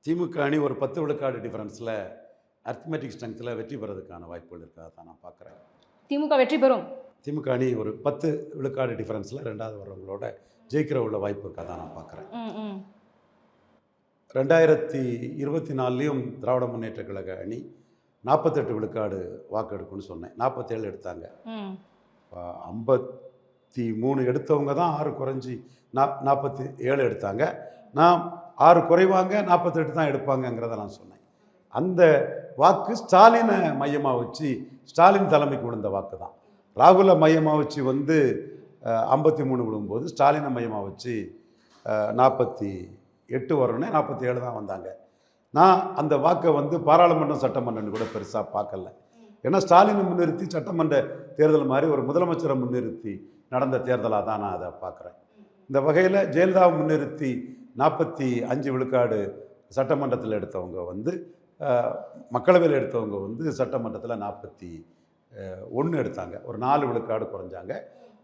திமுக அணி ஒரு 10 விழுக்காடு டிஃபரன்ஸில் அர்த்மெட்டிக் ஸ்ட்ரென்த்தில் வெற்றி பெறதுக்கான வாய்ப்புகள் இருக்கிறதா தான் நான் பார்க்குறேன். திமுக வெற்றி பெறும். திமுக அணி ஒரு 10 விழுக்காடு டிஃபரன்ஸில் ரெண்டாவது வரவங்களோட ஜெயிக்கிற உள்ள வாய்ப்பு இருக்கா தான் நான் பார்க்குறேன். 2024லையும் திராவிட முன்னேற்ற கழக அணி 48 விழுக்காடு வாக்கு எடுக்கும்னு சொன்னேன். 47 எடுத்தாங்க. 53 எடுத்தவங்க தான் 6 குறைஞ்சி 47 எடுத்தாங்க. நான் 6 குறைவாங்க 48 தான் எடுப்பாங்கங்கிறத நான் சொன்னேன். அந்த வாக்கு ஸ்டாலினை மையமாக வச்சு ஸ்டாலின் தலைமைக்கு விழுந்த வாக்கு தான். ராகுலை மையமாக வச்சு 53 விழும்போது ஸ்டாலினை மையமாக வச்சு 48 வரணுன்னே 47 தான் வந்தாங்க. நான் அந்த வாக்கை பாராளுமன்றம் சட்டமன்றம்னு கூட பெருசாக பார்க்கல. ஏன்னா ஸ்டாலினை முன்னிறுத்தி சட்டமன்ற தேர்தல் மாதிரி ஒரு முதலமைச்சரை முன்னிறுத்தி நடந்த தேர்தலாக தான் நான் அதை பார்க்குறேன். இந்த வகையில் ஜெயலலிதாவை முன்னிறுத்தி 45 விழுக்காடு சட்டமன்றத்தில் எடுத்தவங்க மக்களவையில் எடுத்தவங்க சட்டமன்றத்தில் 41 எடுத்தாங்க. ஒரு 4 விழுக்காடு குறைஞ்சாங்க.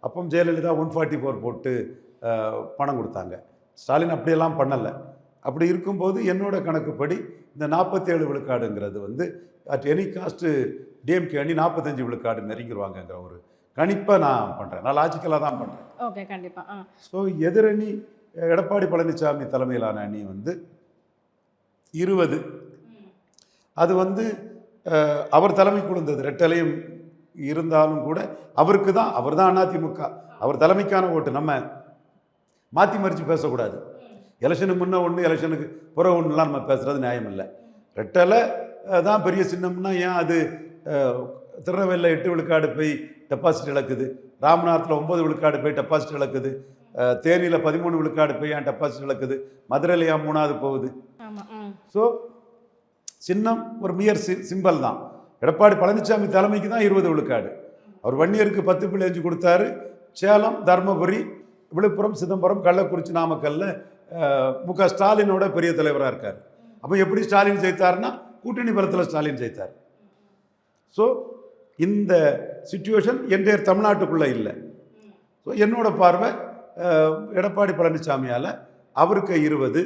அப்போ ஜெயலலிதா 144 போட்டு பணம் கொடுத்தாங்க. ஸ்டாலின் அப்படியெல்லாம் பண்ணலை. அப்படி இருக்கும்போது என்னோட கணக்குப்படி இந்த 47 விழுக்காடுங்கிறது அட் எனி காஸ்ட்டு டிஎம்கே அணி 45 விழுக்காடு நெருங்கிடுவாங்கங்கிற ஒரு கணிப்பை நான் பண்ணுறேன். நான் லாஜிக்கலாக தான் பண்ணுறேன். ஓகே, கண்டிப்பாக. ஸோ எதிரணி எடப்பாடி பழனிசாமி தலைமையிலான அணி 20. அது அவர் தலைமைக்கு விழுந்தது. ரெட்டலையும் இருந்தாலும் கூட அவருக்கு தான், அவர் தான் அதிமுக, அவர் தலைமைக்கான ஓட்டு. நம்ம மாற்றி மறித்து பேசக்கூடாது. எலெக்ஷனுக்கு முன்னே ஒன்று, எலெக்ஷனுக்கு புற ஒன்றுலாம் நம்ம பேசுகிறது நியாயம் இல்லை. ரெட்டலை தான் பெரிய சின்னம்னா ஏன் அது திருநெல்வேலியில் 8 விழுக்காடு போய் டெபாசிட் இழக்குது, ராமநாதத்தில் 9 விழுக்காடு போய் டெபாசிட் இழக்குது, தேனியில் 13 விழுக்காடு போய் ஏன் டெபாசிட் இழக்குது, மதுரையில் ஏன் 3வது போகுது? ஸோ சின்னம் ஒரு மியர் சிம்பல் தான். எடப்பாடி பழனிசாமி தலைமைக்கு தான் 20 விழுக்காடு. அவர் வன்னியருக்கு 10.5 கொடுத்தாரு. சேலம், தர்மபுரி, விழுப்புரம், சிதம்பரம், கள்ளக்குறிச்சி, நாமக்கல்ல முக ஸ்டாலினோட பெரிய தலைவராக இருக்கார். அப்போ எப்படி ஸ்டாலின் ஜெயித்தார்னா கூட்டணி பலத்தில் ஸ்டாலின் ஜெயித்தார். ஸோ இந்த சிச்சுவேஷன் என்டையர் தமிழ்நாட்டுக்குள்ளே இல்லை. ஸோ என்னோட பார்வை எடப்பாடி பழனிசாமியால் அவருக்கு 20,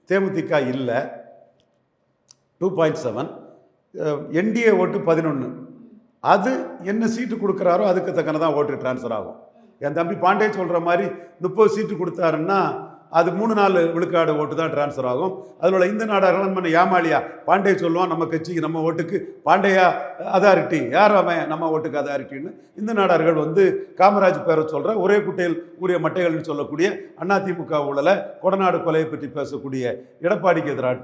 தேமுதிக இல்லை 2.7, என்டிஏ ஓட்டு 11. அது என்ன சீட்டு கொடுக்குறாரோ அதுக்கு தக்கன தான் ஓட்டு டிரான்ஸ்ஃபர் ஆகும். என் தம்பி பாண்டே சொல்கிற மாதிரி 30 சீட்டு கொடுத்தாருன்னா அது 3-4 விழுக்காடு ஓட்டு தான் டிரான்ஸ்ஃபர் ஆகும். அதில் இந்த நாடார்கள் பண்ண ஏமாளியா பாண்டே சொல்லுவான், நம்ம கட்சிக்கு நம்ம ஓட்டுக்கு பாண்டையா அதாரிட்டி, யார் அவன் நம்ம ஓட்டுக்கு அதாரிட்டின்னு இந்த நாடார்கள் காமராஜ் பேரை சொல்கிற ஒரே குட்டையில் ஊரிய மட்டைகள்னு சொல்லக்கூடிய அதிமுக ஊழலை, கொடநாடு கொலையை பற்றி பேசக்கூடிய எடப்பாடிக்கு எதிராக